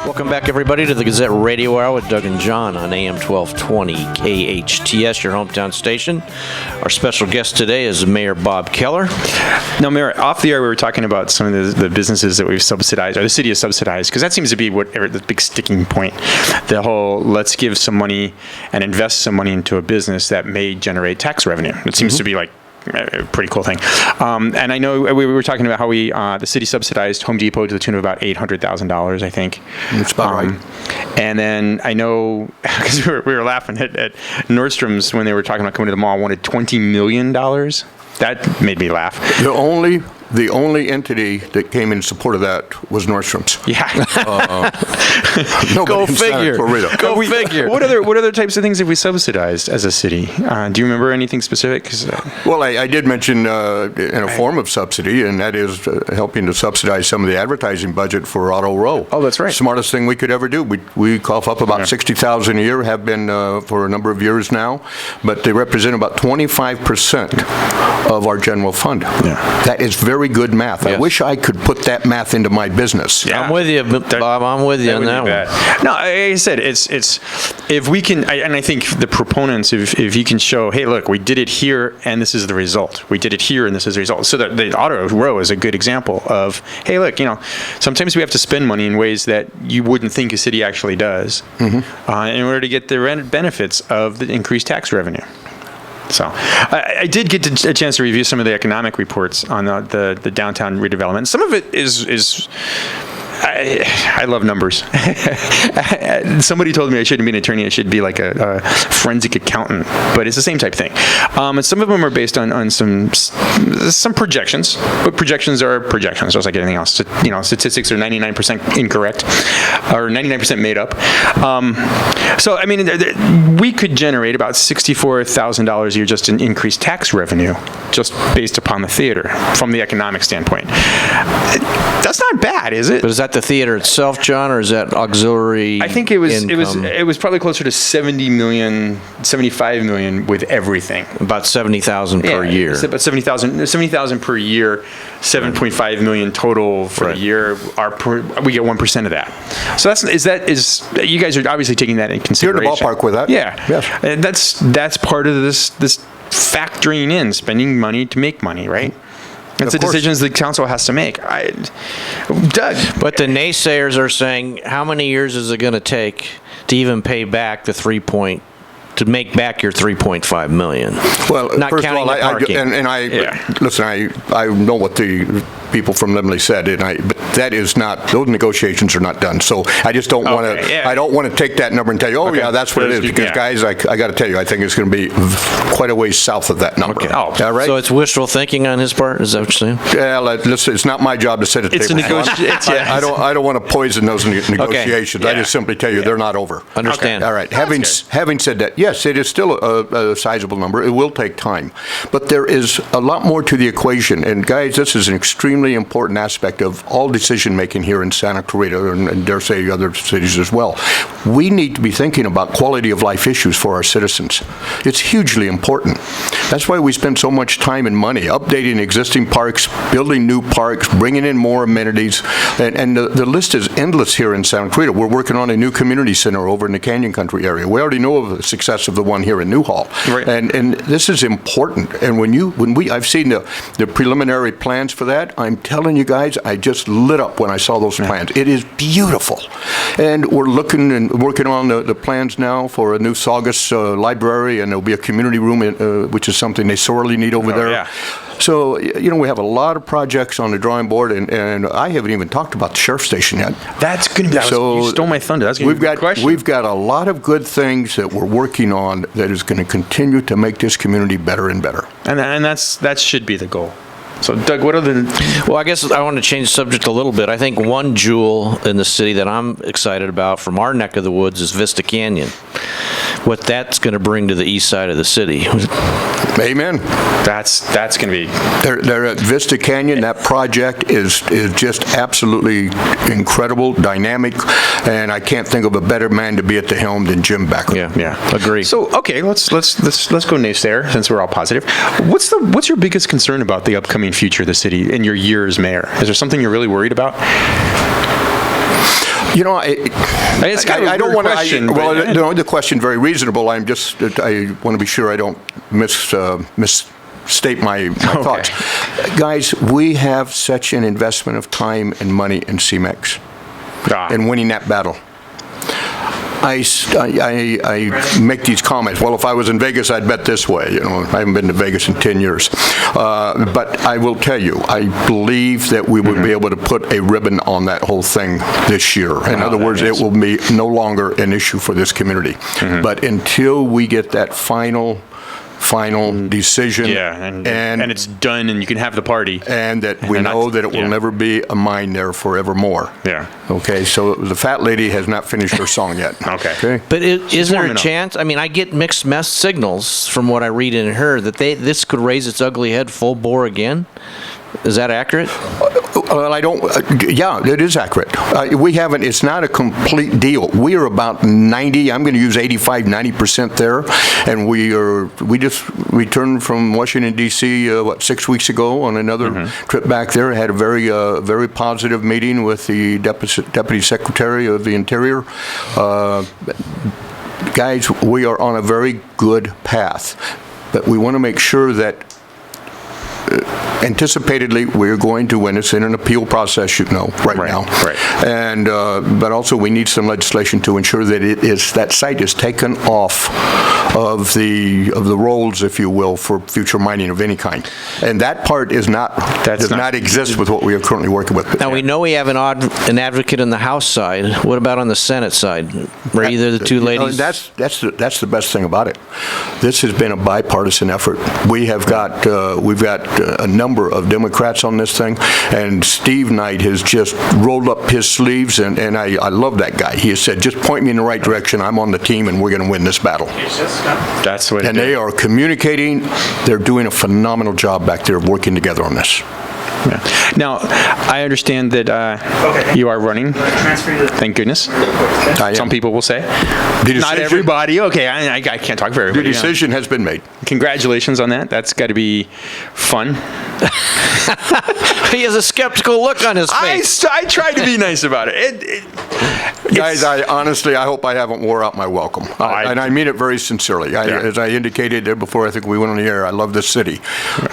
Welcome back, everybody, to the Gazette Radio Hour with Doug and John on AM-1220 KHTS, your hometown station. Our special guest today is Mayor Bob Keller. Now, Mayor, off the air, we were talking about some of the businesses that we've subsidized, or the city has subsidized, because that seems to be the big sticking point. The whole, let's give some money and invest some money into a business that may generate tax revenue. It seems to be like a pretty cool thing. And I know we were talking about how the city subsidized Home Depot to the tune of about $800,000, I think. That's about right. And then I know, because we were laughing at Nordstrom's when they were talking about coming to the mall, wanted $20 million. That made me laugh. The only entity that came in support of that was Nordstrom's. Yeah. Go figure. Go figure. What other types of things have we subsidized as a city? Do you remember anything specific? Well, I did mention in a form of subsidy, and that is helping to subsidize some of the advertising budget for Auto Row. Oh, that's right. Smartest thing we could ever do. We cough up about $60,000 a year, have been for a number of years now, but they represent about 25% of our general fund. Yeah. That is very good math. Yes. I wish I could put that math into my business. Yeah. I'm with you, Bob. I'm with you on that one. No, like I said, it's if we can, and I think the proponents, if you can show, hey, look, we did it here, and this is the result. We did it here, and this is the result. So the Auto Row is a good example of, hey, look, sometimes we have to spend money in ways that you wouldn't think a city actually does, in order to get the benefits of the increased tax revenue. So I did get a chance to review some of the economic reports on the downtown redevelopment. Some of it is I love numbers. Somebody told me I shouldn't be an attorney. I should be like a forensic accountant. But it's the same type thing. And some of them are based on some projections. But projections are projections, just like anything else. Statistics are 99% incorrect or 99% made up. So, I mean, we could generate about $64,000 a year just in increased tax revenue, just based upon the theater from the economic standpoint. That's not bad, is it? But is that the theater itself, John, or is that auxiliary? I think it was income? it was probably closer to 75 million with everything. About 70,000 per year. It's about 70,000 per year, 7.5 million total for the year. We get 1% of that. So is you guys are obviously taking that in consideration. You're in the ballpark with that. Yeah. Yes. And that's part of this factoring in, spending money to make money, right? That's the decisions the council has to make. Doug. But the naysayers are saying, how many years is it going to take to even pay back to make back your $3.5 million? Well, not first counting of all, the parking. listen, I know what the people from Limley said, but that is not, those negotiations are not done. So I just don't want to, I don't want to take that number and tell you, yeah, that's what it is. Because guys, I got to tell you, I think it's going to be quite a ways south of that number. Okay. All right? So it's wishful thinking on his part? Is that what you're saying? Yeah, listen, it's not my job to set a table. It's a negotiation. I don't want to poison those negotiations. I just simply tell you they're not over. Understand. All right. Having said that, yes, it is still a sizable number. It will take time. But there is a lot more to the equation. And guys, this is an extremely important aspect of all decision-making here in Santa Clarita, and dare say other cities as well. We need to be thinking about quality of life issues for our citizens. It's hugely important. That's why we spend so much time and money updating existing parks, building new parks, bringing in more amenities, and the list is endless here in Santa Clarita. We're working on a new community center over in the Canyon Country area. We already know of the success of the one here in Newhall. Right. And this is important. And I've seen the preliminary plans for that. I'm telling you guys, I just lit up when I saw those plans. It is beautiful. And we're looking and working on the plans now for a new Saugus library, and there'll be a community room, which is something they sorely need over there. Yeah. So, we have a lot of projects on the drawing board, and I haven't even talked about the sheriff's station yet. That's going to be, you stole my thunder. That's going to be a good question. We've got a lot of good things that we're working on that is going to continue to make this community better and better. And that should be the goal. So, Doug, what are the... Well, I guess I want to change the subject a little bit. I think one jewel in the city that I'm excited about from our neck of the woods is Vista Canyon. What that's going to bring to the east side of the city. Amen. That's going to be... They're at Vista Canyon. That project is just absolutely incredible, dynamic, and I can't think of a better man to be at the helm than Jim Becker. Yeah, agree. So, okay, let's go naysayer, since we're all positive. What's your biggest concern about the upcoming future of the city in your year as mayor? Is there something you're really worried about? You know, It's kind of a I don't weird want question, to. but- Well, no, the question very reasonable. I want to be sure I don't misstate my thoughts. Guys, we have such an investment of time and money in CMEX and winning that battle. I make these comments. Well, if I was in Vegas, I'd bet this way. You know, I haven't been to Vegas in 10 years. But I will tell you, I believe that we would be able to put a ribbon on that whole thing this year. In other words, it will be no longer an issue for this community. But until we get that final decision. Yeah, and it's done, and you can have the party. And that we know that it will never be a mine there forevermore. Yeah. Okay, so the fat lady has not finished her song yet. Okay. But is there a warming up. chance? I mean, I get mixed signals from what I read in her that this could raise its ugly head full bore again. Is that accurate? Well, I don't. Yeah, it is accurate. We haven't. It's not a complete deal. We are about 90. I'm going to use 85, 90% there, and we just returned from Washington D.C. 6 weeks ago on another trip back there. Had a very positive meeting with the Deputy Secretary of the Interior. Guys, we are on a very good path, but we want to make sure that. Anticipatedly, we're going to win. It's in an appeal process, now. Right. And but also we need some legislation to ensure that that site is taken off of the rolls, if you will, for future mining of any kind. And that part does not exist with what we are currently working with. Now, we know we have an advocate on the House side. What about on the Senate side? Were either the two ladies? That's the best thing about it. This has been a bipartisan effort. We've got a number of Democrats on this thing, and Steve Knight has just rolled up his sleeves, and I love that guy. He has said, just point me in the right direction. I'm on the team, and we're going to win this battle. That's what. And they are communicating. They're doing a phenomenal job back there of working together on this. Yeah. Now, I understand that you are running. Thank goodness. Some people will say. Not everybody. Okay, I can't talk for everybody. The decision has been made. Congratulations on that. That's got to be fun. He has a skeptical look on his face. I tried to be nice about it. Guys, I hope I haven't wore out my welcome. And I mean it very sincerely. As I indicated there before, I think we went on the air, I love this city.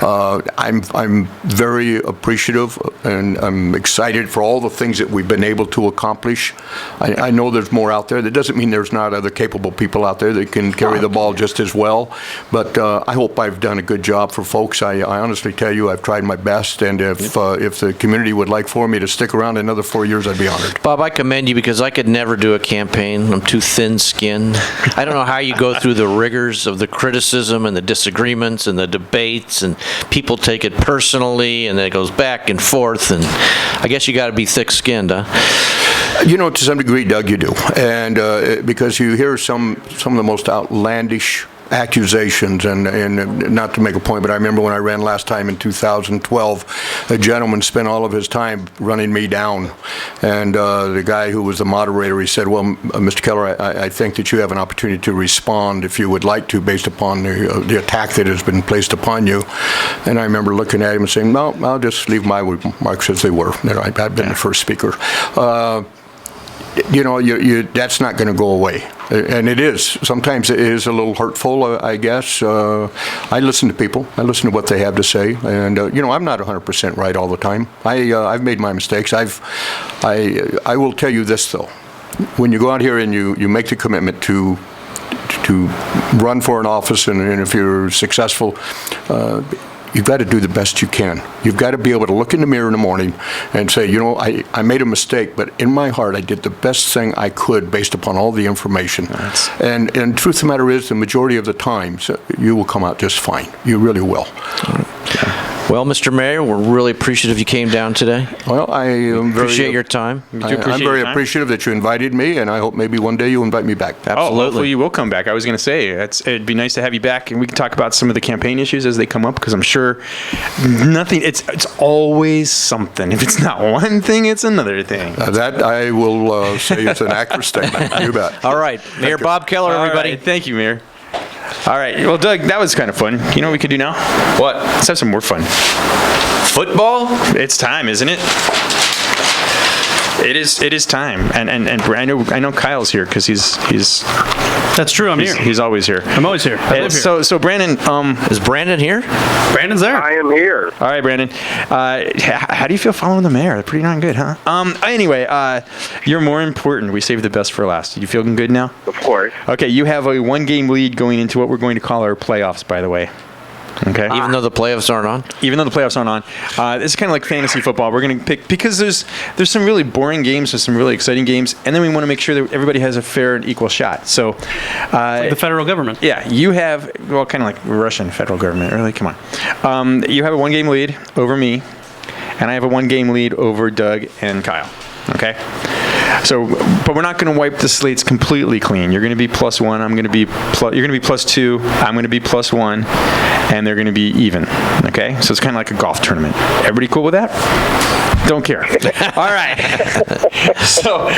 I'm very appreciative, and I'm excited for all the things that we've been able to accomplish. I know there's more out there. That doesn't mean there's not other capable people out there that can carry the ball just as well. But I hope I've done a good job for folks. I honestly tell you, I've tried my best, and if the community would like for me to stick around another 4 years, I'd be honored. Bob, I commend you because I could never do a campaign. I'm too thin-skinned. I don't know how you go through the rigors of the criticism and the disagreements and the debates, and people take it personally, and it goes back and forth, and I guess you got to be thick-skinned, huh? You know, to some degree, Doug, you do. And because you hear some of the most outlandish accusations, and not to make a point, but I remember when I ran last time in 2012, a gentleman spent all of his time running me down, and the guy who was the moderator, he said, well, Mr. Keller, I think that you have an opportunity to respond if you would like to, based upon the attack that has been placed upon you. And I remember looking at him and saying, no, I'll just leave my remarks as they were. I've been the first speaker. That's not going to go away. And it is. Sometimes it is a little hurtful, I guess. I listen to people. I listen to what they have to say. And, I'm not 100% right all the time. I've made my mistakes. I will tell you this, though. When you go out here and you make the commitment to run for an office, and if you're successful, you've got to do the best you can. You've got to be able to look in the mirror in the morning and say, I made a mistake, but in my heart, I did the best thing I could based upon all the information. And truth of the matter is, the majority of the times, you will come out just fine. You really will. Well, Mr. Mayor, we're really appreciative you came down today. Well, I appreciate your time. I'm very appreciative that you invited me, and I hope maybe one day you'll invite me back. Absolutely. Oh, hopefully you will come back. I was going to say, it'd be nice to have you back, and we can talk about some of the campaign issues as they come up, because I'm sure it's always something. If it's not one thing, it's another thing. That I will say it's an accurate statement. You bet. All right. Mayor Bob Keller, everybody. All right. Thank you, Mayor. All right. Well, Doug, that was kind of fun. You know what we could do now? What? Let's have some more fun. Football? It's time, isn't it? It is time, and I know Kyle's here because he's That's true. I'm here. he's always here. I'm always here. I live here. So Brandon, Is Brandon here? Brandon's there. I am here. all right, Brandon, how do you feel following the mayor? Pretty darn good, huh? Anyway, you're more important. We saved the best for last. You feeling good now? Of course. Okay, you have a 1-game lead going into what we're going to call our playoffs, by the way. Okay. Even though the playoffs aren't on? Even though the playoffs aren't on, this is kind of like fantasy football. We're going to pick, because there's some really boring games, there's some really exciting games, and then we want to make sure that everybody has a fair and equal shot. So, The federal government. yeah, you have, well, kind of like Russian federal government, really, come on. You have a 1-game lead over me, and I have a 1-game lead over Doug and Kyle. Okay? So, but we're not going to wipe the slates completely clean. You're going to be +1. I'm going to be you're going to be +2. I'm going to be +1, and they're going to be even. Okay, so it's kind of like a golf tournament. Everybody cool with that? Don't care. All right. So.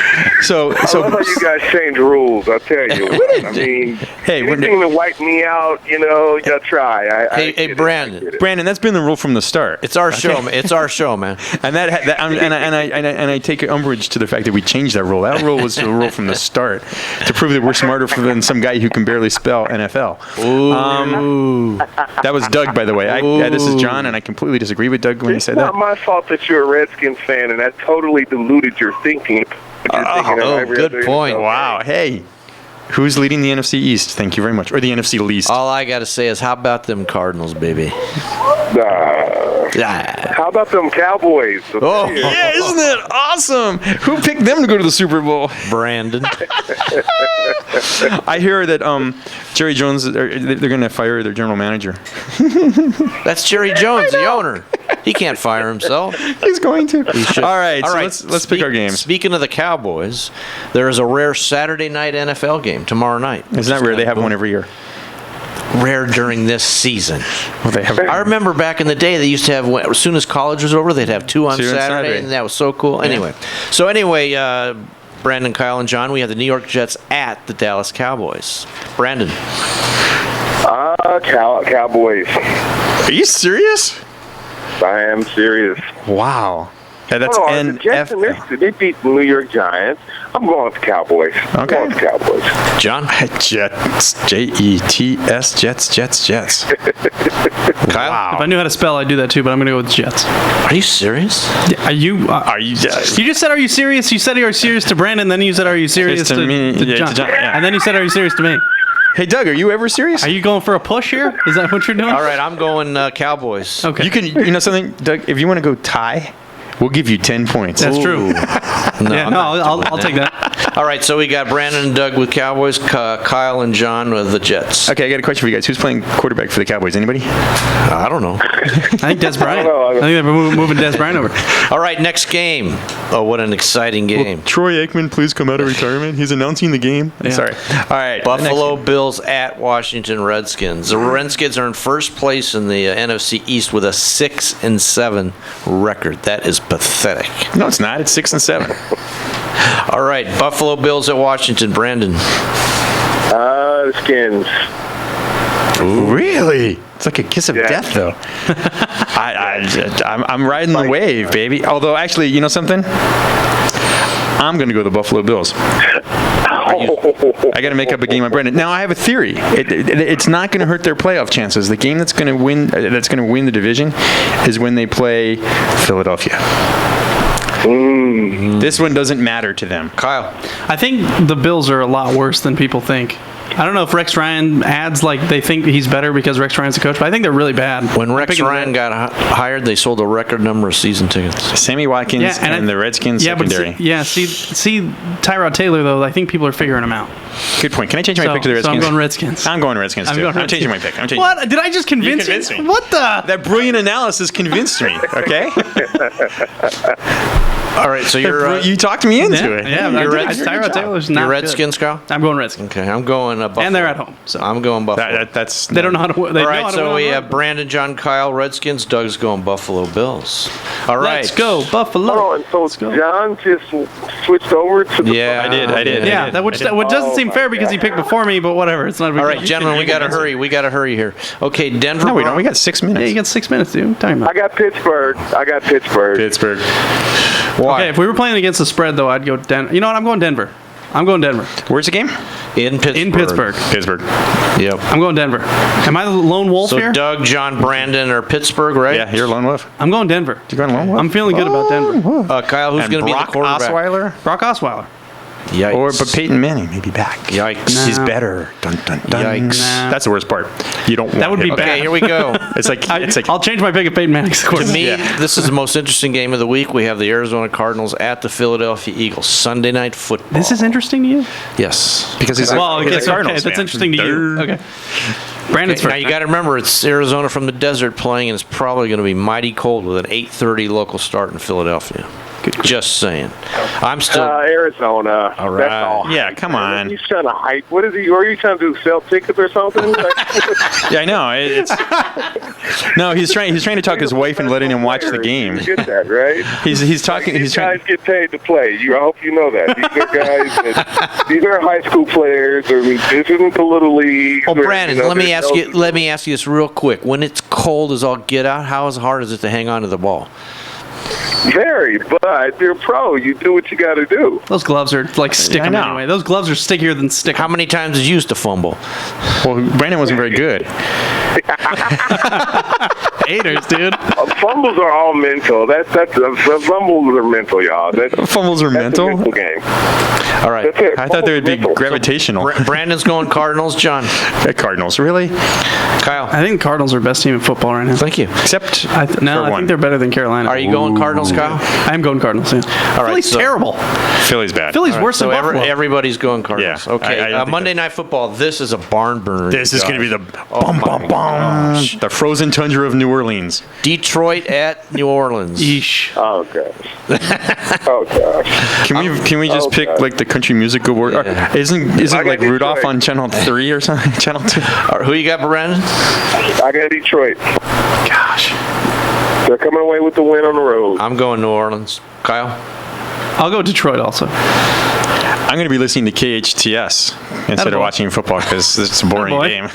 I love how you guys change rules. I'll tell you. I mean, Hey, anything to wipe me out, you gotta try. Hey, Brandon. Brandon, that's been the rule from the start. It's our show. It's our show, man. And I take umbrage to the fact that we changed that rule. That rule was a rule from the start to prove that we're smarter than some guy who can barely spell NFL. Ooh. That was Doug, by the way. This is John, and I completely disagree with Doug when he It's said not that. my fault that you're a Redskins fan, and that totally diluted your thinking. Good point. Wow. Hey, who's leading the NFC East? Thank you very much. Or the NFC least. All I got to say is, how about them Cardinals, baby? Yeah. How about them Cowboys? Oh, Yeah, isn't that awesome? Who picked them to go to the Super Bowl? Brandon. I hear that Jerry Jones, they're going to fire their general manager. That's Jerry Jones, the owner. He can't fire himself. He's going to. Should. All right, All so right. let's pick our games. Speaking of the Cowboys, there is a rare Saturday night NFL game tomorrow night. Isn't that rare? They have one every year. Rare during this season. Well, they have. I remember back in the day, they used to have, as soon as college was over, they'd have 2 on 2 on Saturday, Saturday. and that was so cool. Anyway, Brandon, Kyle, and John, we have the New York Jets at the Dallas Cowboys. Brandon. Cowboys. Are you serious? I am serious. Wow. Yeah, that's Hold on, the Jets in this, they beat the New York Giants. I'm going with the Cowboys. I'm going with the Cowboys. John. Jets. Jets. Jets. Kyle. Wow. If I knew how to spell, I'd do that too, but I'm going to go with Jets. Are you serious? Are you? Are you? You just said, "Are you serious?" You said, "Are you serious?" to Brandon, then you said, "Are you serious?" to me, yeah, John. to John, yeah. And then you said, "Are you serious?" to me. Hey, Doug, are you ever serious? Are you going for a push here? Is that what you're doing? All right, I'm going Cowboys. Okay. You can. You know something, Doug? If you want to go tie, we'll give you 10 points. That's true. No, Yeah, I'm no, not I'll doing take that. All right, so we got Brandon and Doug with Cowboys, Kyle and John with the Jets. Okay, I got a question for you guys. Who's playing quarterback for the Cowboys? Anybody? I don't know. I think Des Bryant. know. I think they're moving Des Bryant over. All right, next game. Oh, what an exciting game. Troy Aikman, please come out of retirement. He's announcing the game. Yeah. Sorry. All right. Buffalo Bills at Washington Redskins. The Redskins are in first place in the NFC East with a 6-7 record. That is pathetic. No, it's not. It's 6-7. All right, Buffalo Bills at Washington. Brandon. Skins. Really? It's like a kiss of Yeah. death, though. I'm riding the wave, baby. Although, actually, you know something? I'm going to go the Buffalo Bills. I got to make up a game on Brendan. Now I have a theory. It's not going to hurt their playoff chances. The game that's going to win the division is when they play Philadelphia. This one doesn't matter to them. Kyle. I think the Bills are a lot worse than people think. I don't know if Rex Ryan adds like they think he's better because Rex Ryan's the coach, but I think they're really bad. When Rex Ryan got hired, they sold a record number of season tickets. Sammy Watkins and the Redskins secondary. See Tyrod Taylor though. I think people are figuring him out. Good point. Can I change my pick to the Redskins? So I'm going Redskins. I'm going Redskins too. I'm changing my pick. What? Did I just convince you? convinced me. What the? That brilliant analysis convinced me. Okay. All right, so you're you talked me into it. Yeah, Tyrod Taylor's not you're good. Redskins, Kyle? I'm going Redskins. Okay, I'm going Buffalo. And they're at home. So I'm going Buffalo. That's they don't know how to. They All know right, how to so win we on have road. Brandon, John, Kyle, Redskins. Doug's going Buffalo Bills. All right. Let's go Buffalo. Oh, and so John just switched over to the. Yeah, I did. Yeah, that doesn't seem fair because he picked before me, but whatever. It's not a big All deal. right, gentlemen, we got to hurry. We got to hurry here. Okay, Denver. No, we don't. We got 6 minutes. Yeah, you got 6 minutes, dude. What are you talking I about? got Pittsburgh. Pittsburgh. Why? Okay, if we were playing against the spread, though, I'd go Denver. You know what? I'm going Denver. Where's the game? In Pittsburgh. In Pittsburgh. Pittsburgh. Yep. I'm going Denver. Am I the lone wolf So here? Doug, John, Brandon are Pittsburgh, right? Yeah, you're a lone wolf. I'm going Denver. You're going lone wolf? I'm feeling good about Denver. Kyle, who's And going to be the Brock quarterback? Osweiler? Brock Osweiler. Yikes. But Peyton Manning may be back. Yikes. He's better. Dun, dun, dun. Yikes. Nah. That's the worst part. You don't want That would be him. bad. Okay, here we go. It's like I'll change my pick if Peyton Manning's the To quarterback. me, Yeah. this is the most interesting game of the week. We have the Arizona Cardinals at the Philadelphia Eagles. Sunday Night Football. This is interesting to you? Yes. because he's Well, he's okay, a Cardinals that's fan. interesting to you. Okay. Brandon's Now first. you got to remember, it's Arizona from the desert playing, and it's probably going to be mighty cold with an 8:30 local start in Philadelphia. Just saying. I'm still. Arizona. All right. That's all. Yeah, come on. He's trying to hype. What is he? Are you trying to sell tickets or something? Yeah, I know. It's no. He's trying to talk his wife and letting him watch the game. You get that, right? He's talking. These He's trying. guys get paid to play. I hope you know that. These are guys. These are high school players. I mean, this isn't the little league. Oh, Brandon, let me ask you. Let me ask you this real quick. When it's cold as all get out, how hard is it to hang on to the ball? Very, but you're a pro. You do what you got to do. Those gloves are like stick 'em know. anyway. Those gloves are stickier than stick 'em. How many times did you used to fumble? Well, Brandon wasn't very good. Haters, dude. Fumbles are all mental. Fumbles are mental, y'all. Fumbles are That's a mental. mental game. All right. That's it. I thought they would be Mental. gravitational. Brandon's going Cardinals. John. Cardinals, really? Kyle. I think the Cardinals are the best team in football right now. Thank you. Except I for think one. they're better than Carolina. Are you going Cardinals, Kyle? I'm going Cardinals. Yeah. right, Philly's so- terrible. Philly's bad. Philly's worse So than Buffalo. everybody's going Cardinals. Yeah, Okay. I don't think Monday Night Football. This is a barn burner. This is going to be the bum, my bum, bum. The frozen tundra of New Orleans. Detroit at New Orleans. Yeesh. Oh gosh. Oh gosh. Can we just pick Okay. like the country music award? Yeah. Isn't I got like Rudolph Detroit. on Channel 3 or something? Channel 2. All right, who you got, Brandon? I got Detroit. Gosh. They're coming away with the win on the road. I'm going New Orleans. Kyle? I'll go Detroit also. I'm going to be listening to KHTS instead of Attaboy. watching football because it's a boring Attaboy. game.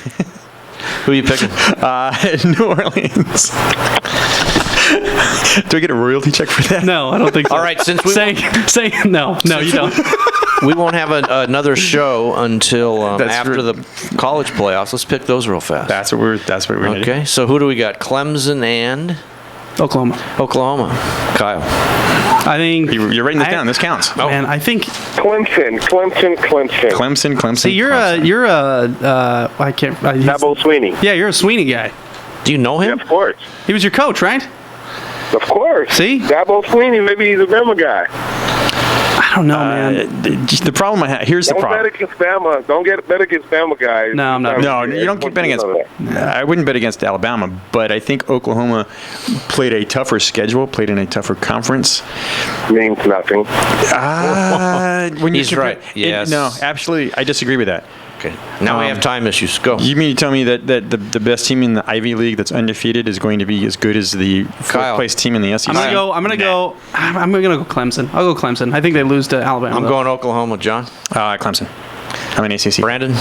Who are you picking? New Orleans. Do I get a royalty check for that? No, I don't think so. All right, since we say no, you don't. we won't have another show until That's after true. the college playoffs. Let's pick those real fast. That's what we're going to do. Okay, so who do we got? Clemson and Oklahoma. Oklahoma. Kyle. I think You're writing this down. This counts. Man, I think Clemson. Clemson. see you're a I can't. Dabo Sweeney. Yeah, you're a Sweeney guy. Do you know Yeah, him? of course. He was your coach, right? Of course. See? Dabo Sweeney, maybe he's a Bama guy. I don't know, man. The problem I have, here's the Don't bet problem. against Bama. Don't get bet against Bama guys. No, I'm not. No, you don't keep betting against. I wouldn't bet against Alabama, but I think Oklahoma played a tougher schedule, played in a tougher conference. Means nothing. When He's right. it- Yes. No, absolutely, I disagree with that. Okay. Now we have time issues. Go. You mean to tell me that the best team in the Ivy League that's undefeated is going to be as good as the Kyle. fourth place team in the SEC? I'm gonna go. I'm gonna go Clemson. I'll go Clemson. I think they lose to Alabama. I'm though. going Oklahoma. John. Clemson. I'm an ACC. Brandon.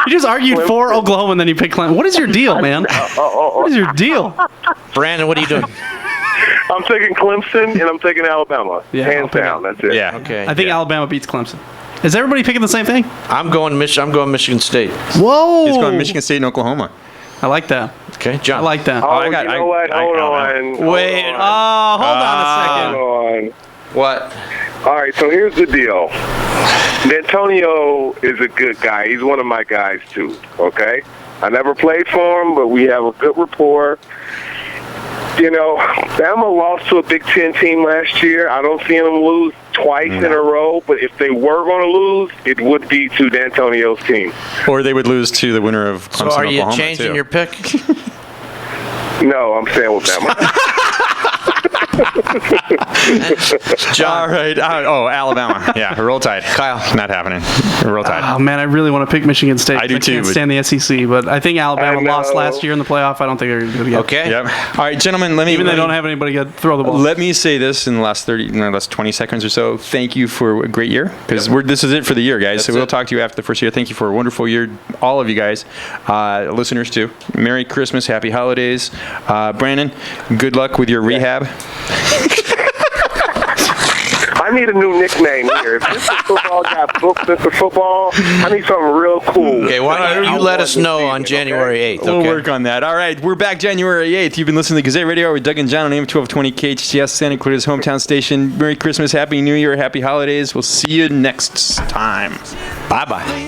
You just argued for Oklahoma and then you picked Clemson. What is your deal, man? What is your deal? Brandon, what are you doing? I'm taking Clemson and I'm taking Alabama. Yeah, Hands I'll pick down. That's it. Yeah. Okay. I think Alabama beats Clemson. Is everybody picking the same thing? I'm going Michigan State. Whoa! It's going Michigan State and Oklahoma. I like that. Okay, John. I like that. Oh, I got- you know what? I- Hold I- on. Wait. Hold on. Hold on a second. Hold on. What? All right, so here's the deal. D'Antonio is a good guy. He's one of my guys, too, okay? I never played for him, but we have a good rapport. You know, Bama lost to a Big Ten team last year. I don't see them lose twice in a row, but if they were going to lose, it would be to D'Antonio's team. Or they would lose to the winner of Clemson, So are you Oklahoma, changing too. your pick? No, I'm staying with Bama. All right. Alabama. Yeah, roll tide. Kyle. Not happening. Roll tide. Oh man, I really want to pick Michigan State. I do too, can't but- stand the SEC, but I think Alabama I know. lost last year in the playoff. I don't think they're going to get. Okay. Yep. All right, gentlemen. Even they don't have anybody to throw the ball. Let me say this in the last 20 seconds or so. Thank you for a great year, because this is it for the year, guys. So we'll talk to you after the first year. Thank you for a wonderful year, all of you guys, listeners too. Merry Christmas, Happy Holidays. Brandon, good luck with your rehab. I need a new nickname here. If Mr. Football got booked Mr. Football, I need something real cool. Okay, why don't you let us know on January 8th, okay? We'll work on that. All right, we're back January 8th. You've been listening to Gazette Radio Hour with Doug and John on AM-1220 KHTS, Santa Clarita's hometown station. Merry Christmas, Happy New Year, Happy Holidays. We'll see you next time. Bye-bye.